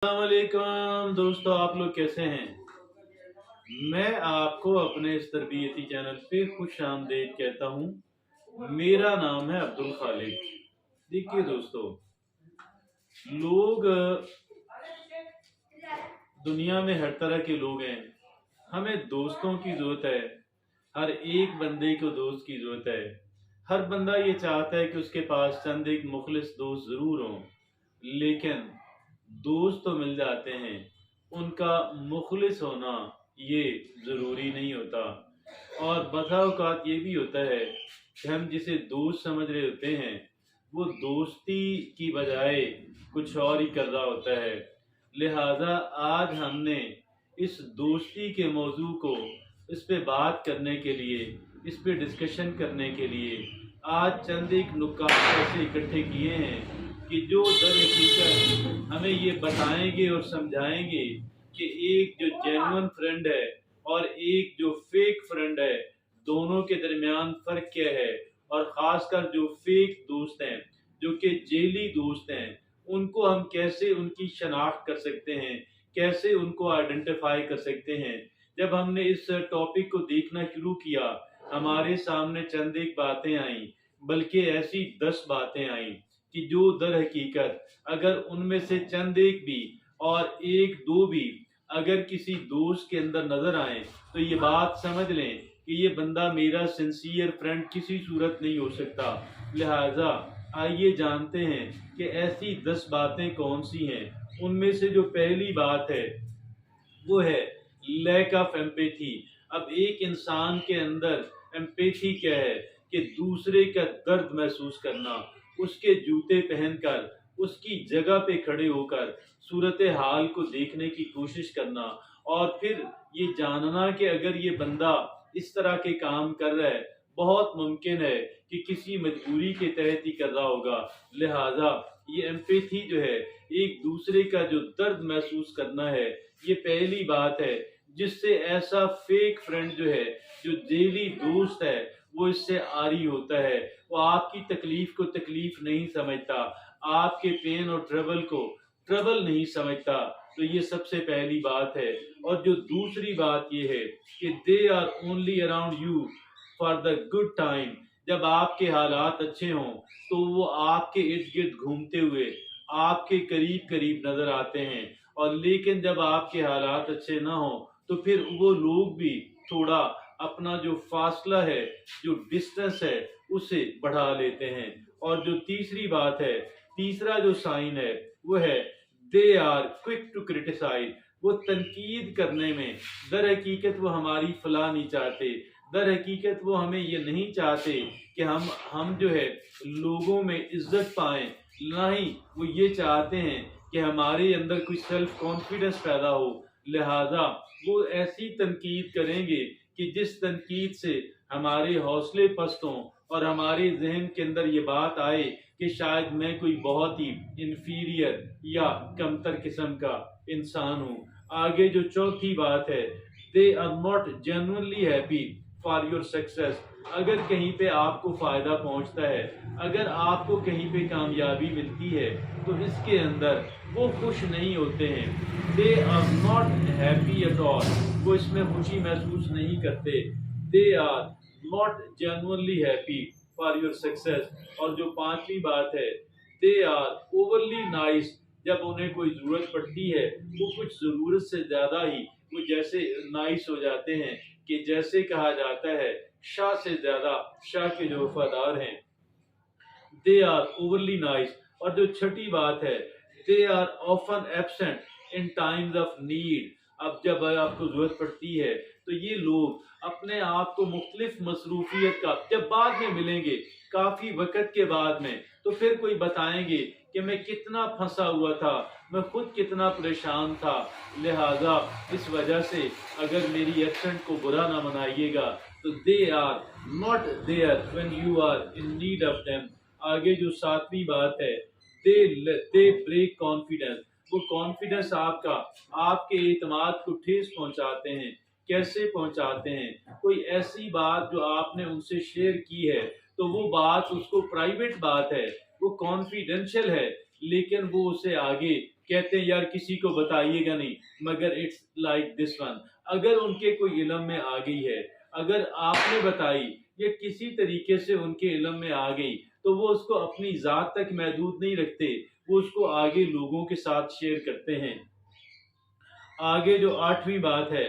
अस्सलामुअलैकुम दोस्तों, आप लोग कैसे हैं। मैं आपको अपने इस तरबियती चैनल पे खुश आमदीद कहता हूँ। मेरा नाम है अब्दुल खालिक। देखिए दोस्तों, लोग दुनिया में हर तरह के लोग हैं। हमें दोस्तों की जरूरत है। हर एक बंदे को दोस्त की जरूरत है। हर बंदा ये चाहता है कि उसके पास चंद एक मुखलिस दोस्त जरूर हों, लेकिन दोस्त तो मिल जाते हैं, उनका मुखलिस होना ये ज़रूरी नहीं होता। और बसा औकात ये भी होता है कि हम जिसे दोस्त समझ रहे होते हैं, वो दोस्ती की बजाय कुछ और ही कर रहा होता है। लिहाजा आज हमने इस दोस्ती के मौजू को इस पे बात करने के लिए, इस पे डिस्कशन करने के लिए आज चंद एक नुकात ऐसे इकट्ठे किए हैं कि जो दर हकीकत हमें ये बताएंगे और समझाएंगे कि एक जो जेन्युइन फ्रेंड है और एक जो फेक फ्रेंड है, दोनों के दरमियान फर्क क्या है। और खासकर जो फेक दोस्त हैं, जो कि जेली दोस्त हैं, उनको हम कैसे उनकी शनाख्त कर सकते हैं, कैसे उनको आइडेंटिफाई कर सकते हैं। जब हमने इस टॉपिक को देखना शुरू किया, हमारे सामने चंद एक बातें आई, बल्कि ऐसी 10 बातें आई कि जो दर हकीकत अगर उनमें से चंद एक भी और एक दो भी अगर किसी दोस्त के अंदर नजर आए, तो ये बात समझ लें कि ये बंदा मेरा सिंसियर फ्रेंड किसी सूरत नहीं हो सकता। लिहाजा आइए जानते हैं कि ऐसी 10 बातें कौन सी हैं। उनमें से जो पहली बात है वो है लैक ऑफ एम्पैथी। अब एक इंसान के अंदर एम्पैथी क्या है कि दूसरे का दर्द महसूस करना, उसके जूते पहनकर, उसकी जगह पे खड़े होकर सूरत हाल को देखने की कोशिश करना, और फिर ये जानना कि अगर ये बंदा इस तरह के काम कर रहा है, बहुत मुमकिन है कि किसी मजबूरी के तहत ही कर रहा होगा। लिहाजा ये एम्पैथी जो है, एक दूसरे का जो दर्द महसूस करना है, ये पहली बात है जिससे ऐसा फेक फ्रेंड जो है, जो जेली दोस्त है, वो इससे आरी होता है। वो आपकी तकलीफ को तकलीफ नहीं समझता, आपके पेन और ट्रबल को ट्रबल नहीं समझता। तो ये सबसे पहली बात है। और जो दूसरी बात ये है कि they are only around you for the good time. जब आपके हालात अच्छे हों तो वो आपके इर्द गिर्द घूमते हुए आपके करीब करीब नजर आते हैं, और लेकिन जब आपके हालात अच्छे ना हो तो फिर वो लोग भी थोड़ा अपना जो फासला है, जो डिस्टेंस है, उसे बढ़ा लेते हैं। और जो तीसरी बात है, तीसरा जो साइन है, वो है they are quick to criticise. वो तनकीद करने में दर हकीकत वो हमारी फलाह नहीं चाहते। दर हकीकत वो हमें ये नहीं चाहते कि हम जो है लोगों में इज्जत पाएं। ना ही वो ये चाहते हैं कि हमारे अंदर कोई सेल्फ कॉन्फिडेंस पैदा हो। लिहाजा वो ऐसी तनकीद करेंगे कि जिस तनकीद से हमारे हौसले पस्त हों और हमारे जहन के अंदर ये बात आए कि शायद मैं कोई बहुत ही इंफीरियर या कमतर किस्म का इंसान हूँ। आगे जो चौथी बात है, they are not genuinely happy for your success. अगर कहीं पे आपको फायदा पहुंचता है, अगर आपको कहीं पे कामयाबी मिलती है, तो इसके अंदर वो खुश नहीं होते हैं। They are not happy at all. वो इसमें खुशी महसूस नहीं करते। They are not genuinely happy for your success. और जो पांचवी बात है, दे आर ओवरली नाइस। जब उन्हें कोई जरूरत पड़ती है, वो कुछ जरूरत से ज्यादा ही वो जैसे नाइस हो जाते हैं कि जैसे कहा जाता है, शाह से ज्यादा शाह के जो वफादार हैं। They are overly nice. और जो छठी बात है, they are often absent in times of need. अब जब आपको जरूरत पड़ती है तो ये लोग अपने आप को मुख्तलिफ मसरूफियत का, जब बाद में मिलेंगे काफी वक्त के बाद में, तो फिर कोई बताएंगे कि मैं कितना फंसा हुआ था, मैं खुद कितना परेशान था। लिहाजा इस वजह से अगर मेरी एक्सेंट को बुरा ना मनाइएगा, तो they are not there when you are in need of them. आगे जो सातवीं बात है, दे ब्रेक कॉन्फिडेंस। वो कॉन्फिडेंस आपका, आपके एतमाद को ठेस पहुंचाते हैं। कैसे पहुंचाते हैं? कोई ऐसी बात जो आपने उनसे शेयर की है, तो वो बात उसको प्राइवेट बात है, वो कॉन्फिडेंशियल है, लेकिन वो उसे आगे कहते हैं यार किसी को बताइएगा नहीं, मगर इट्स लाइक दिस वन, अगर उनके कोई इल्म में आ गई है, अगर आपने बताई या किसी तरीके से उनके इल्म में आ गई, तो वो उसको अपनी ज़ात तक महदूद नहीं रखते, वो उसको आगे लोगों के साथ शेयर करते हैं। आगे जो 8वीं बात है,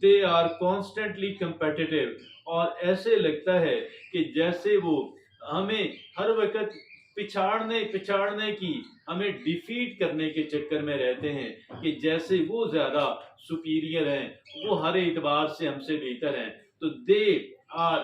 दे आर कॉन्स्टेंटली competitive, और ऐसे लगता है कि जैसे वो हमें हर वक्त पिछाड़ने पिछाड़ने की, हमें डिफीट करने के चक्कर में रहते हैं, कि जैसे वो ज़्यादा सुपीरियर हैं, वो हर एतबार से हमसे बेहतर हैं। तो दे आर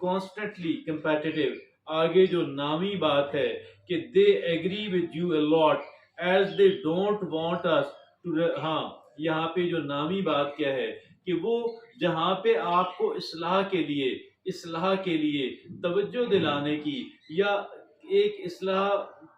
कॉन्स्टेंटली competitive। आगे जो नामी बात है कि they agree with you a lot as they don't want us to, हाँ, यहाँ पे जो नामी बात क्या है कि वो जहाँ पे आपको इस्लाह के लिए तवज्जो दिलाने की, या एक इस्लाह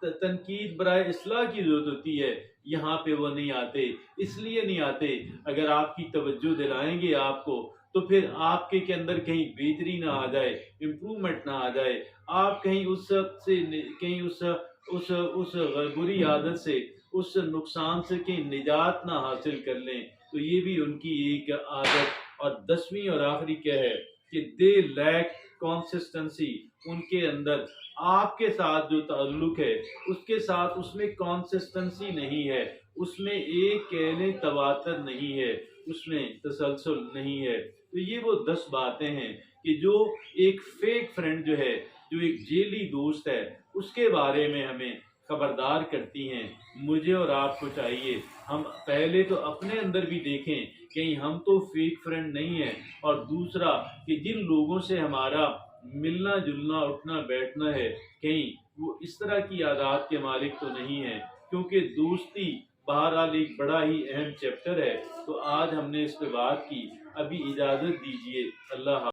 तनकीद बराए इस्लाह की जरूरत होती है, यहाँ पे वो नहीं आते। इसलिए नहीं आते, अगर आपकी तवज्जो दिलाएंगे आपको, तो फिर आपके के अंदर कहीं बेहतरी ना आ जाए, इम्प्रूवमेंट ना आ जाए, आप कहीं उस से कहीं उस बुरी आदत से, उस नुकसान से कहीं निजात ना हासिल कर लें। तो ये भी उनकी एक आदत। और 10वीं और आखिरी क्या है कि दे लैक कंसिस्टेंसी, उनके अंदर आपके साथ जो ताल्लुक है उसके साथ उसमें कंसिस्टेंसी नहीं है, उसमें एक कहने तवातर नहीं है, उसमें तसलसल नहीं है। तो ये वो 10 बातें हैं कि जो एक फेक फ्रेंड जो है, जो एक जेली दोस्त है, उसके बारे में हमें खबरदार करती हैं। मुझे और आपको चाहिए हम पहले तो अपने अंदर भी देखें कहीं हम तो फेक फ्रेंड नहीं है, और दूसरा कि जिन लोगों से हमारा मिलना जुलना उठना बैठना है, कहीं वो इस तरह की आदत के मालिक तो नहीं है। क्योंकि दोस्ती बहरहाल एक बड़ा ही अहम चैप्टर है। तो आज हमने इस पे बात की। अभी इजाज़त दीजिए। अल्लाह